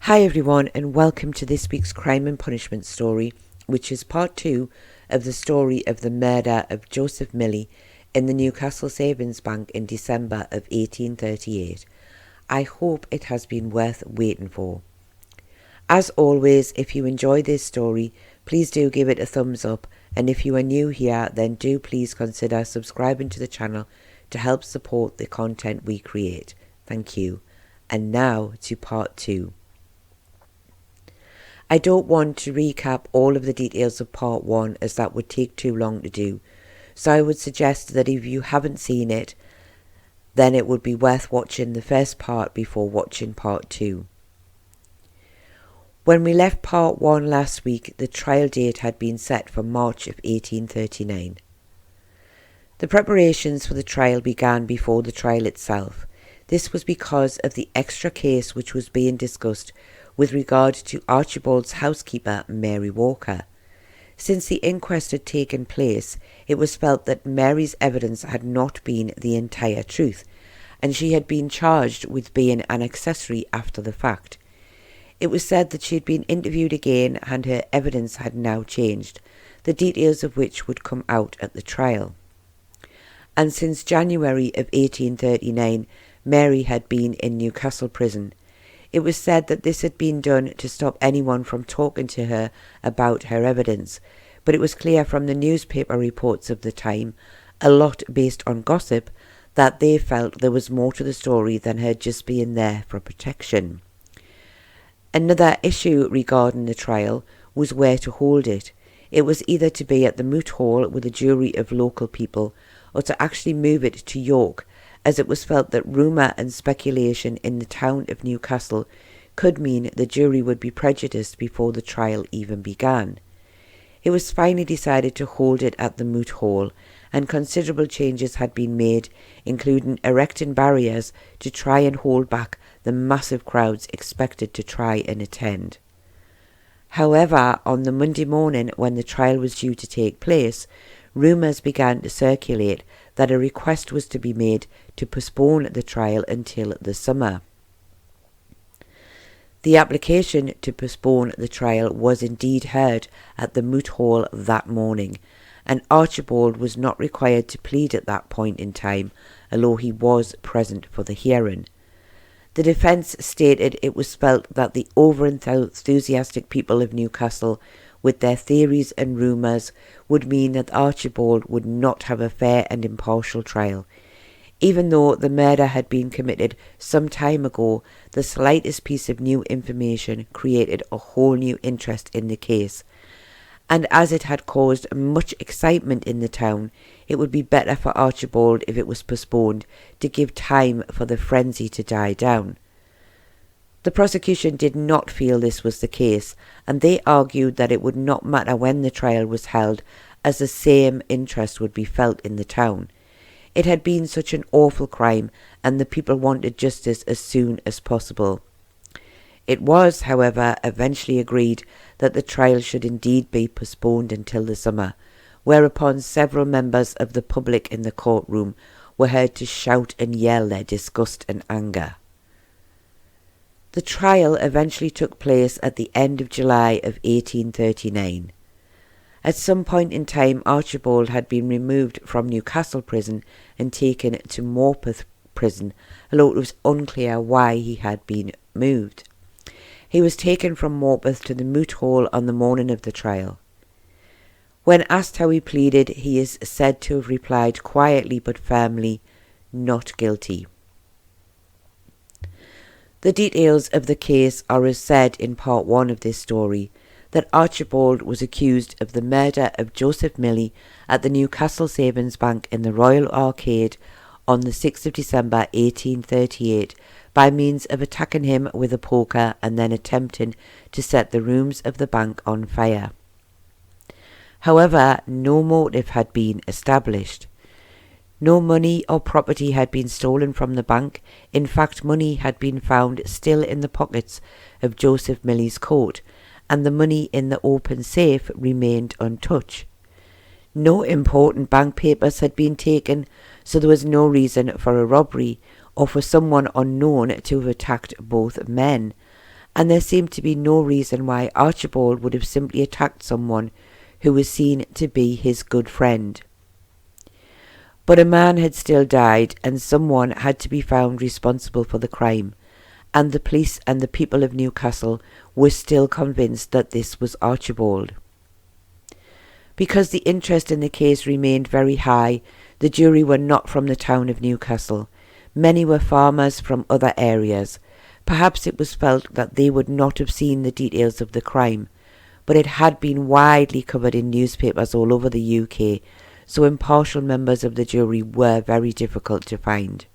Hi everyone, and welcome to this week's Crime and Punishment story, which is part 2 of the story of the murder of Joseph Millie in the Newcastle Savings Bank in December of 1838. I hope it has been worth waiting for. As always, if you enjoy this story, please do give it a thumbs up, and if you are new here, then do please consider subscribing to the channel to help support the content we create. Thank you. And now to part 2. I don't want to recap all of the details of part 1 as that would take too long to do, so I would suggest that if you haven't seen it, then it would be worth watching the first part before watching part 2. When we left part 1 last week, the trial date had been set for March of 1839. The preparations for the trial began before the trial itself. This was because of the extra case which was being discussed with regard to Archibald's housekeeper, Mary Walker. Since the inquest had taken place, it was felt that Mary's evidence had not been the entire truth, and she had been charged with being an accessory after the fact. It was said that she had been interviewed again and her evidence had now changed, the details of which would come out at the trial. And since January of 1839, Mary had been in Newcastle prison. It was said that this had been done to stop anyone from talking to her about her evidence, but it was clear from the newspaper reports of the time, a lot based on gossip, that they felt there was more to the story than her just being there for protection. Another issue regarding the trial was where to hold it. It was either to be at the Moot Hall with a jury of local people, or to actually move it to York, as it was felt that rumour and speculation in the town of Newcastle could mean the jury would be prejudiced before the trial even began. It was finally decided to hold it at the Moot Hall, and considerable changes had been made, including erecting barriers to try and hold back the massive crowds expected to try and attend. However, on the Monday morning when the trial was due to take place, rumours began to circulate that a request was to be made to postpone the trial until the summer. The application to postpone the trial was indeed heard at the Moot Hall that morning, and Archibald was not required to plead at that point in time, although he was present for the hearing. The defence stated it was felt that the over-enthusiastic people of Newcastle, with their theories and rumours, would mean that Archibald would not have a fair and impartial trial. Even though the murder had been committed some time ago, the slightest piece of new information created a whole new interest in the case. And as it had caused much excitement in the town, it would be better for Archibald if it was postponed to give time for the frenzy to die down. The prosecution did not feel this was the case, and they argued that it would not matter when the trial was held, as the same interest would be felt in the town. It had been such an awful crime, and the people wanted justice as soon as possible. It was, however, eventually agreed that the trial should indeed be postponed until the summer, whereupon several members of the public in the courtroom were heard to shout and yell their disgust and anger. The trial eventually took place at the end of July of 1839. At some point in time, Archibald had been removed from Newcastle prison and taken to Morpeth prison, although it was unclear why he had been moved. He was taken from Morpeth to the Moot Hall on the morning of the trial. When asked how he pleaded, he is said to have replied quietly but firmly, "Not guilty." The details of the case are as said in part 1 of this story, that Archibald was accused of the murder of Joseph Millie at the Newcastle Savings Bank in the Royal Arcade on the 6th of December 1838 by means of attacking him with a poker and then attempting to set the rooms of the bank on fire. However, no motive had been established. No money or property had been stolen from the bank. In fact, money had been found still in the pockets of Joseph Millie's coat, and the money in the open safe remained untouched. No important bank papers had been taken, so there was no reason for a robbery or for someone unknown to have attacked both men, and there seemed to be no reason why Archibald would have simply attacked someone who was seen to be his good friend. But a man had still died, and someone had to be found responsible for the crime, and the police and the people of Newcastle were still convinced that this was Archibald. Because the interest in the case remained very high, the jury were not from the town of Newcastle. Many were farmers from other areas. Perhaps it was felt that they would not have seen the details of the crime, but it had been widely covered in newspapers all over the UK, so impartial members of the jury were very difficult to find.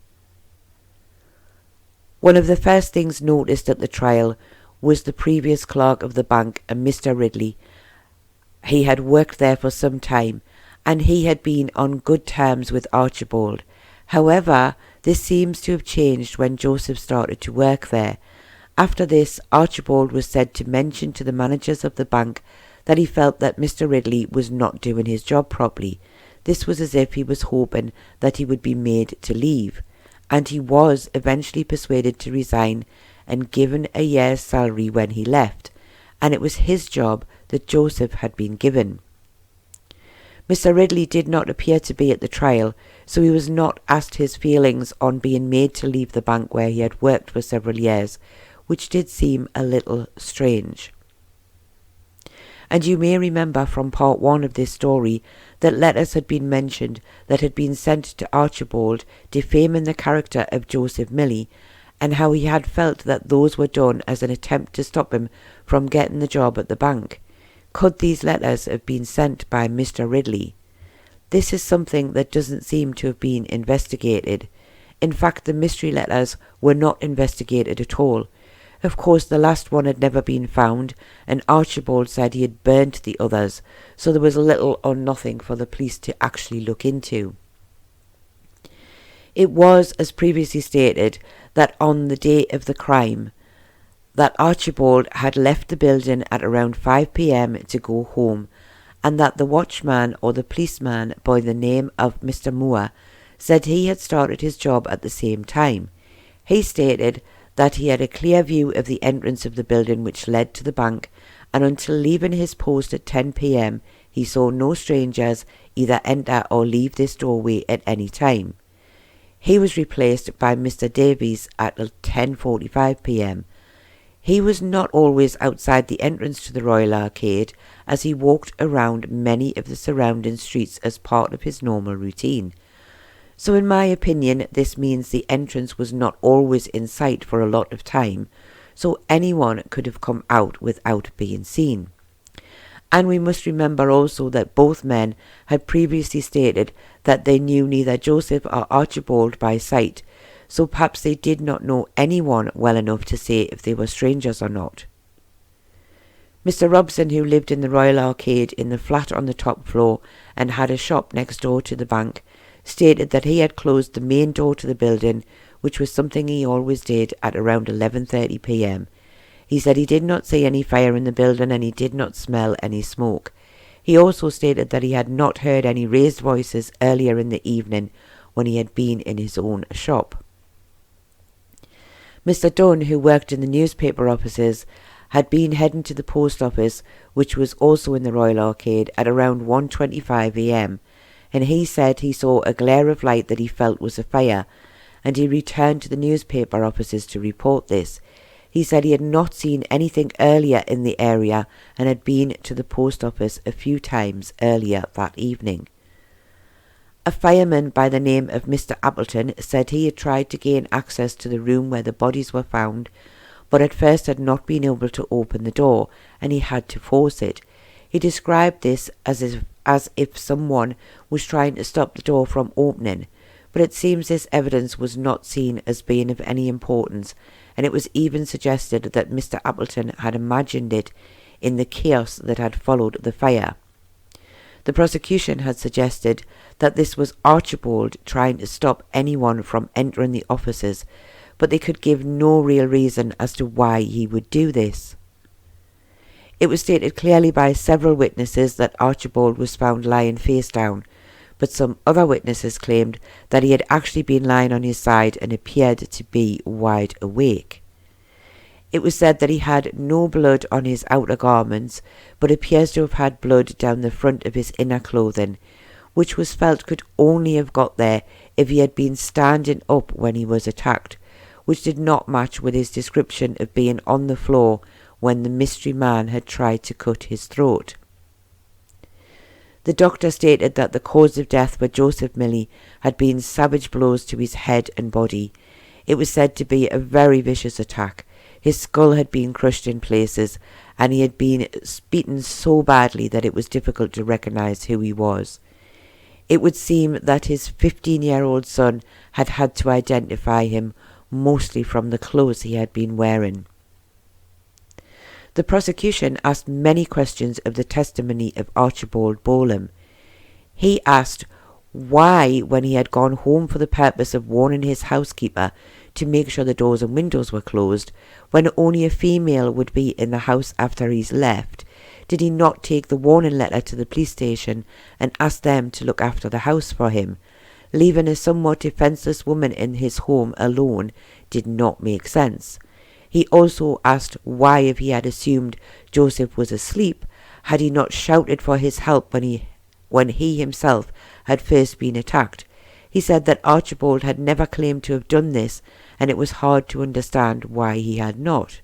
One of the first things noticed at the trial was the previous clerk of the bank, a Mr. Ridley. He had worked there for some time, and he had been on good terms with Archibald. However, this seems to have changed when Joseph started to work there. After this, Archibald was said to mention to the managers of the bank that he felt that Mr. Ridley was not doing his job properly. This was as if he was hoping that he would be made to leave, and he was eventually persuaded to resign and given a year's salary when he left, and it was his job that Joseph had been given. Mr. Ridley did not appear to be at the trial, so he was not asked his feelings on being made to leave the bank where he had worked for several years, which did seem a little strange. And you may remember from part 1 of this story that letters had been mentioned that had been sent to Archibald defaming the character of Joseph Millie, and how he had felt that those were done as an attempt to stop him from getting the job at the bank. Could these letters have been sent by Mr. Ridley? This is something that doesn't seem to have been investigated. In fact, the mystery letters were not investigated at all. Of course, the last one had never been found, and Archibald said he had burnt the others, so there was little or nothing for the police to actually look into. It was, as previously stated, that on the day of the crime, that Archibald had left the building at around 5 p.m. to go home, and that the watchman or the policeman by the name of Mr. Moore said he had started his job at the same time. He stated that he had a clear view of the entrance of the building which led to the bank, and until leaving his post at 10 p.m. he saw no strangers either enter or leave this doorway at any time. He was replaced by Mr. Davies at 10:45 p.m. He was not always outside the entrance to the Royal Arcade, as he walked around many of the surrounding streets as part of his normal routine. So in my opinion, this means the entrance was not always in sight for a lot of time, so anyone could have come out without being seen. And we must remember also that both men had previously stated that they knew neither Joseph or Archibald by sight, so perhaps they did not know anyone well enough to say if they were strangers or not. Mr. Robson, who lived in the Royal Arcade in the flat on the top floor and had a shop next door to the bank, stated that he had closed the main door to the building, which was something he always did at around 11:30 p.m. He said he did not see any fire in the building and he did not smell any smoke. He also stated that he had not heard any raised voices earlier in the evening when he had been in his own shop. Mr. Dunn, who worked in the newspaper offices, had been heading to the post office, which was also in the Royal Arcade, at around 1:25 a.m, and he said he saw a glare of light that he felt was a fire, and he returned to the newspaper offices to report this. He said he had not seen anything earlier in the area and had been to the post office a few times earlier that evening. A fireman by the name of Mr. Appleton said he had tried to gain access to the room where the bodies were found, but at first had not been able to open the door, and he had to force it. He described this as if someone was trying to stop the door from opening, but it seems this evidence was not seen as being of any importance, and it was even suggested that Mr. Appleton had imagined it in the chaos that had followed the fire. The prosecution had suggested that this was Archibald trying to stop anyone from entering the offices, but they could give no real reason as to why he would do this. It was stated clearly by several witnesses that Archibald was found lying face down, but some other witnesses claimed that he had actually been lying on his side and appeared to be wide awake. It was said that he had no blood on his outer garments, but appears to have had blood down the front of his inner clothing, which was felt could only have got there if he had been standing up when he was attacked, which did not match with his description of being on the floor when the mystery man had tried to cut his throat. The doctor stated that the cause of death for Joseph Millie had been savage blows to his head and body. It was said to be a very vicious attack. His skull had been crushed in places, and he had been beaten so badly that it was difficult to recognise who he was. It would seem that his 15-year-old son had had to identify him, mostly from the clothes he had been wearing. The prosecution asked many questions of the testimony of Archibald Bolam. He asked why, when he had gone home for the purpose of warning his housekeeper to make sure the doors and windows were closed, when only a female would be in the house after he's left, did he not take the warning letter to the police station and ask them to look after the house for him? Leaving a somewhat defenceless woman in his home alone did not make sense. He also asked why, if he had assumed Joseph was asleep, had he not shouted for his help when he himself had first been attacked. He said that Archibald had never claimed to have done this, and it was hard to understand why he had not.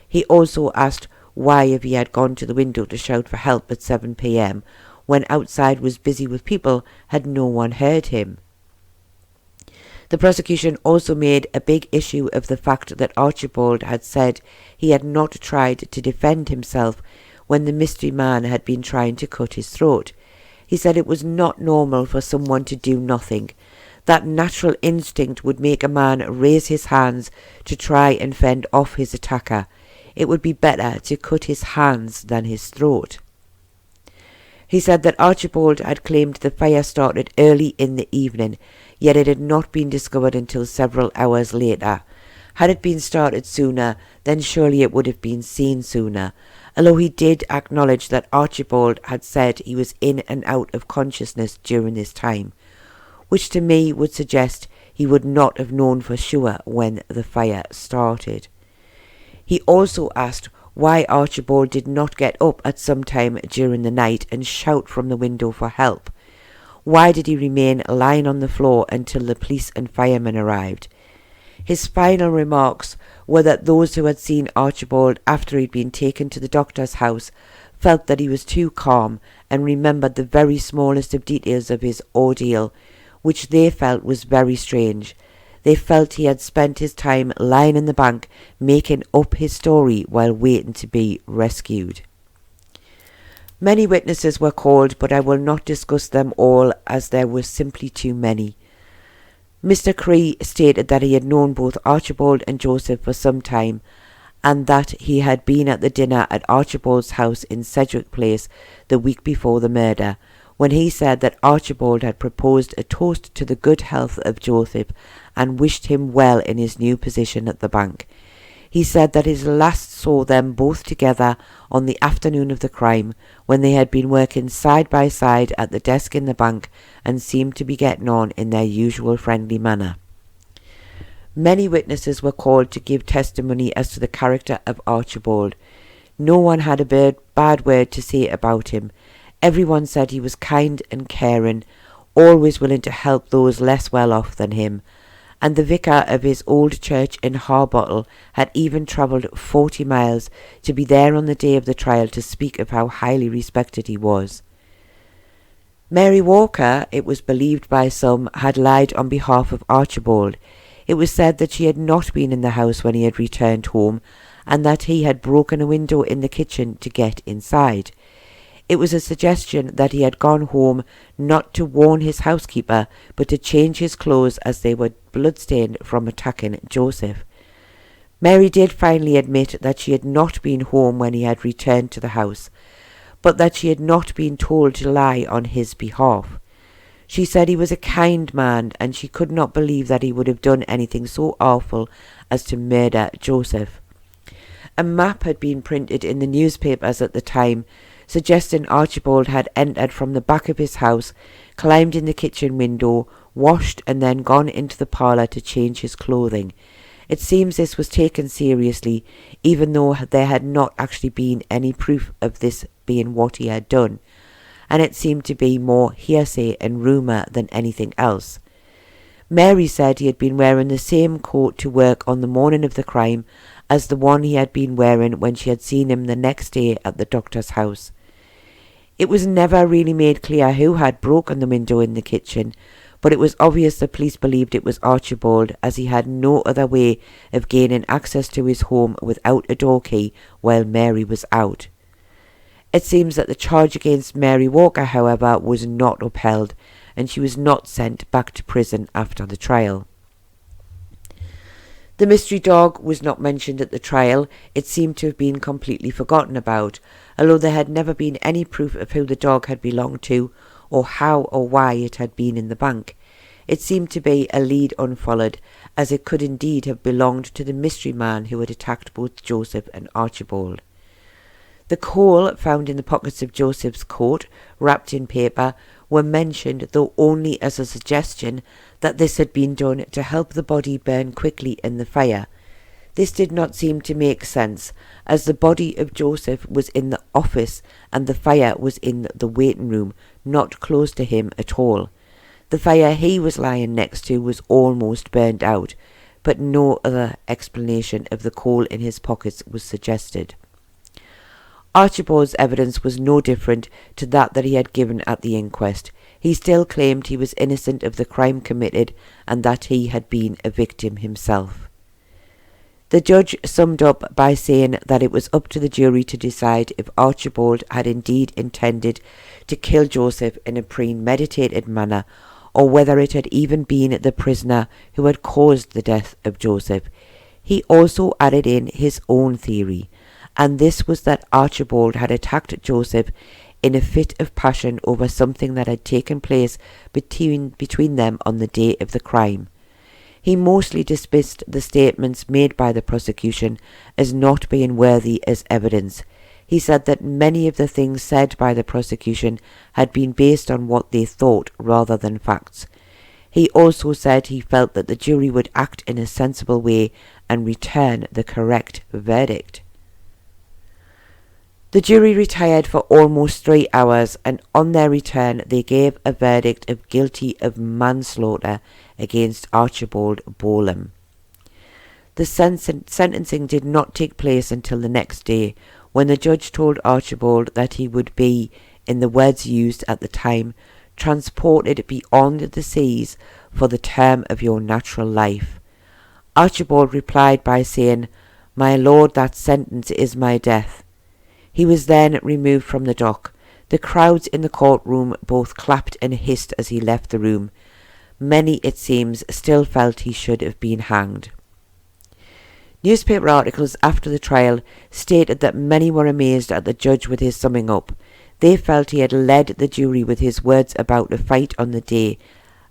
He also asked why, if he had gone to the window to shout for help at 7 p.m, when outside was busy with people, had no one heard him. The prosecution also made a big issue of the fact that Archibald had said he had not tried to defend himself when the mystery man had been trying to cut his throat. He said it was not normal for someone to do nothing. That natural instinct would make a man raise his hands to try and fend off his attacker. It would be better to cut his hands than his throat. He said that Archibald had claimed the fire started early in the evening, yet it had not been discovered until several hours later. Had it been started sooner, then surely it would have been seen sooner, although he did acknowledge that Archibald had said he was in and out of consciousness during this time, which to me would suggest he would not have known for sure when the fire started. He also asked why Archibald did not get up at some time during the night and shout from the window for help. Why did he remain lying on the floor until the police and firemen arrived? His final remarks were that those who had seen Archibald after he'd been taken to the doctor's house felt that he was too calm and remembered the very smallest of details of his ordeal, which they felt was very strange. They felt he had spent his time lying in the bank making up his story while waiting to be rescued. Many witnesses were called, but I will not discuss them all as there were simply too many. Mr. Cree stated that he had known both Archibald and Joseph for some time, and that he had been at the dinner at Archibald's house in Sedgwick Place the week before the murder, when he said that Archibald had proposed a toast to the good health of Joseph and wished him well in his new position at the bank. He said that his last saw them both together on the afternoon of the crime, when they had been working side by side at the desk in the bank and seemed to be getting on in their usual friendly manner. Many witnesses were called to give testimony as to the character of Archibald. No one had a bad word to say about him. Everyone said he was kind and caring, always willing to help those less well off than him, and the vicar of his old church in Harbottle had even travelled 40 miles to be there on the day of the trial to speak of how highly respected he was. Mary Walker, it was believed by some, had lied on behalf of Archibald. It was said that she had not been in the house when he had returned home, and that he had broken a window in the kitchen to get inside. It was a suggestion that he had gone home not to warn his housekeeper, but to change his clothes as they were bloodstained from attacking Joseph. Mary did finally admit that she had not been home when he had returned to the house, but that she had not been told to lie on his behalf. She said he was a kind man, and she could not believe that he would have done anything so awful as to murder Joseph. A map had been printed in the newspapers at the time, suggesting Archibald had entered from the back of his house, climbed in the kitchen window, washed and then gone into the parlour to change his clothing. It seems this was taken seriously, even though there had not actually been any proof of this being what he had done, and it seemed to be more hearsay and rumour than anything else. Mary said he had been wearing the same coat to work on the morning of the crime as the one he had been wearing when she had seen him the next day at the doctor's house. It was never really made clear who had broken the window in the kitchen, but it was obvious the police believed it was Archibald, as he had no other way of gaining access to his home without a door key while Mary was out. It seems that the charge against Mary Walker, however, was not upheld, and she was not sent back to prison after the trial. The mystery dog was not mentioned at the trial. It seemed to have been completely forgotten about, although there had never been any proof of who the dog had belonged to, or how or why it had been in the bank. It seemed to be a lead unfollowed, as it could indeed have belonged to the mystery man who had attacked both Joseph and Archibald. The coal found in the pockets of Joseph's coat, wrapped in paper, were mentioned, though only as a suggestion that this had been done to help the body burn quickly in the fire. This did not seem to make sense, as the body of Joseph was in the office and the fire was in the waiting room, not close to him at all. The fire he was lying next to was almost burned out, but no other explanation of the coal in his pockets was suggested. Archibald's evidence was no different to that he had given at the inquest. He still claimed he was innocent of the crime committed and that he had been a victim himself. The judge summed up by saying that it was up to the jury to decide if Archibald had indeed intended to kill Joseph in a premeditated manner, or whether it had even been the prisoner who had caused the death of Joseph. He also added in his own theory, and this was that Archibald had attacked Joseph in a fit of passion over something that had taken place between them on the day of the crime. He mostly dismissed the statements made by the prosecution as not being worthy as evidence. He said that many of the things said by the prosecution had been based on what they thought rather than facts. He also said he felt that the jury would act in a sensible way and return the correct verdict. The jury retired for almost 3 hours, and on their return they gave a verdict of guilty of manslaughter against Archibald Bolam. The sentencing did not take place until the next day, when the judge told Archibald that he would be, in the words used at the time, transported beyond the seas for the term of your natural life. Archibald replied by saying, "My lord, that sentence is my death." He was then removed from the dock. The crowds in the courtroom both clapped and hissed as he left the room. Many, it seems, still felt he should have been hanged. Newspaper articles after the trial stated that many were amazed at the judge with his summing up. They felt he had led the jury with his words about the fight on the day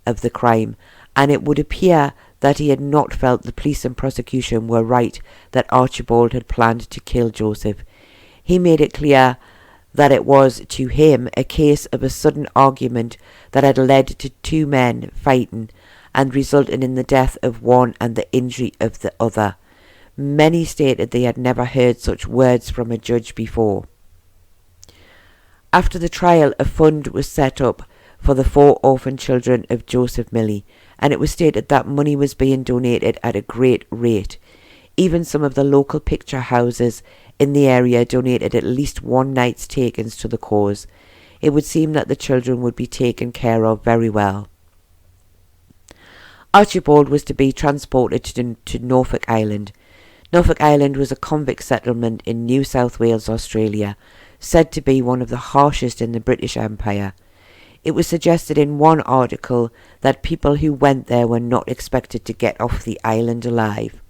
of the crime, and it would appear that he had not felt the police and prosecution were right that Archibald had planned to kill Joseph. He made it clear that it was, to him, a case of a sudden argument that had led to 2 men fighting and resulting in the death of one and the injury of the other. Many stated they had never heard such words from a judge before. After the trial, a fund was set up for the 4 orphan children of Joseph Millie, and it was stated that money was being donated at a great rate. Even some of the local picture houses in the area donated at least one night's takings to the cause. It would seem that the children would be taken care of very well. Archibald was to be transported to Norfolk Island. Norfolk Island was a convict settlement in New South Wales, Australia, said to be one of the harshest in the British Empire. It was suggested in one article that people who went there were not expected to get off the island alive.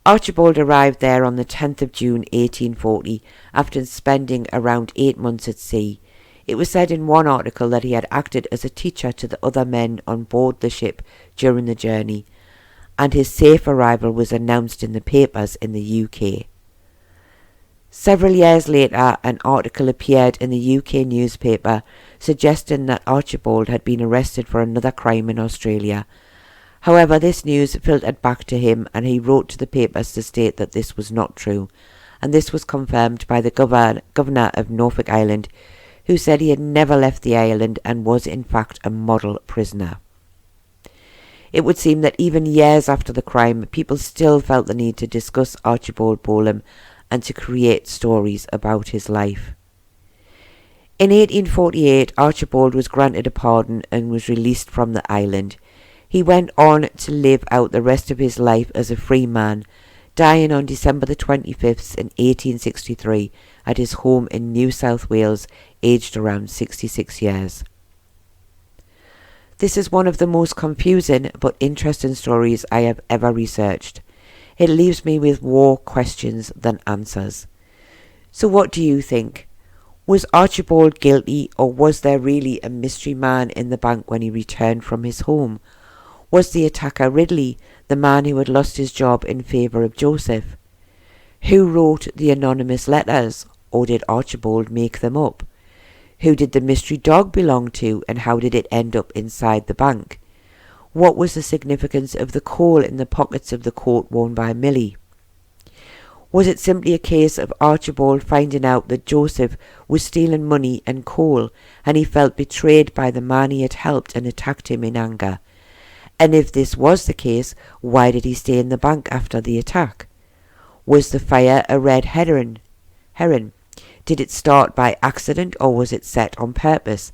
Archibald arrived there on the 10th of June 1840 after spending around 8 months at sea. It was said in one article that he had acted as a teacher to the other men on board the ship during the journey, and his safe arrival was announced in the papers in the UK. Several years later, an article appeared in the UK newspaper suggesting that Archibald had been arrested for another crime in Australia. However, this news filtered back to him, and he wrote to the papers to state that this was not true, and this was confirmed by the governor of Norfolk Island, who said he had never left the island and was in fact a model prisoner. It would seem that even years after the crime, people still felt the need to discuss Archibald Bolam and to create stories about his life. In 1848, Archibald was granted a pardon and was released from the island. He went on to live out the rest of his life as a free man, dying on December the 25th in 1863 at his home in New South Wales, aged around 66 years. This is one of the most confusing but interesting stories I have ever researched. It leaves me with more questions than answers. So what do you think? Was Archibald guilty, or was there really a mystery man in the bank when he returned from his home? Was the attacker Ridley, the man who had lost his job in favour of Joseph? Who wrote the anonymous letters, or did Archibald make them up? Who did the mystery dog belong to, and how did it end up inside the bank? What was the significance of the coal in the pockets of the coat worn by Millie? Was it simply a case of Archibald finding out that Joseph was stealing money and coal, and he felt betrayed by the man he had helped and attacked him in anger? And if this was the case, why did he stay in the bank after the attack? Was the fire a red herring? Did it start by accident, or was it set on purpose?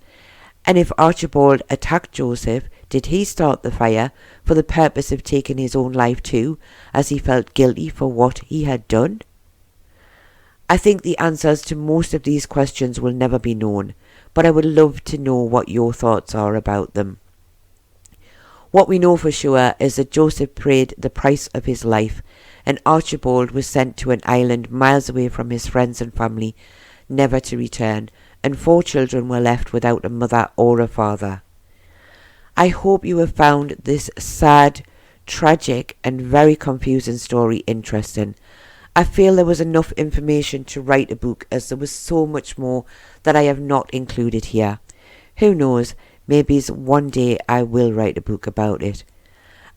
And if Archibald attacked Joseph, did he start the fire for the purpose of taking his own life too, as he felt guilty for what he had done? I think the answers to most of these questions will never be known, but I would love to know what your thoughts are about them. What we know for sure is that Joseph paid the price of his life, and Archibald was sent to an island miles away from his friends and family, never to return, and 4 children were left without a mother or a father. I hope you have found this sad, tragic and very confusing story interesting. I feel there was enough information to write a book, as there was so much more that I have not included here. Who knows, maybe one day I will write a book about it.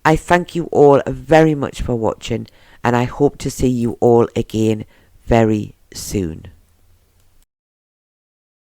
I thank you all very much for watching, and I hope to see you all again very soon.